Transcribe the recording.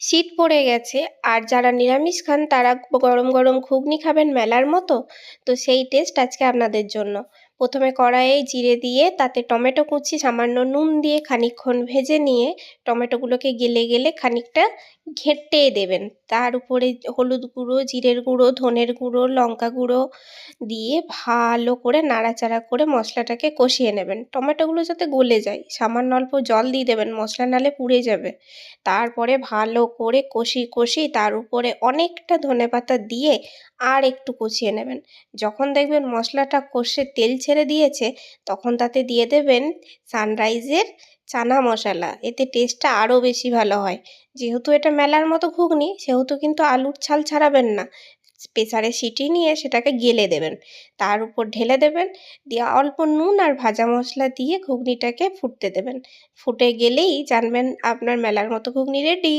শীত পড়ে গেছে আর যারা নিরামিষ খান তারা গরম গরম ঘুগনি খাবেন মেলার মতো। তো সেই টেস্ট আজকে আপনাদের জন্য। প্রথমে কড়াইয়ে জিরে দিয়ে তাতে টমেটো কুচি সামান্য নুন দিয়ে খানিকক্ষণ ভেজে নিয়ে টমেটোগুলোকে গেলে গেলে খানিকটা ঘেঁটে দেবেন। তার উপরে হলুদ গুঁড়ো, জিরের গুঁড়ো, ধনের গুঁড়ো, লঙ্কা গুঁড়ো দিয়ে ভালো করে নাড়াচাড়া করে মশলাটাকে কষিয়ে নেবেন। টমেটোগুলো যাতে গলে যায়, সামান্য অল্প জল দিয়ে দেবেন, মশলা নাহলে পুড়ে যাবে। তারপরে ভালো করে কষিয়ে তার উপরে অনেকটা ধনেপাতা দিয়ে আর একটু কষিয়ে নেবেন। যখন দেখবেন মশলাটা কষে তেল ছেড়ে দিয়েছে তখন তাতে দিয়ে দেবেন সানরাইজের চানা মশলা। এতে টেস্টটা আরও বেশি ভালো হয়। যেহেতু এটা মেলার মতো ঘুগনি সেহেতু কিন্তু আলুর ছাল ছাড়াবেন না। প্রেসারে সিটি নিয়ে সেটাকে গেলে দেবেন, তার উপর ঢেলে দেবেন, দিয়ে অল্প নুন আর ভাজা মশলা দিয়ে ঘুগনিটাকে ফুটতে দেবেন। ফুটে গেলেই জানবেন আপনার মেলার মতো ঘুগনি রেডি।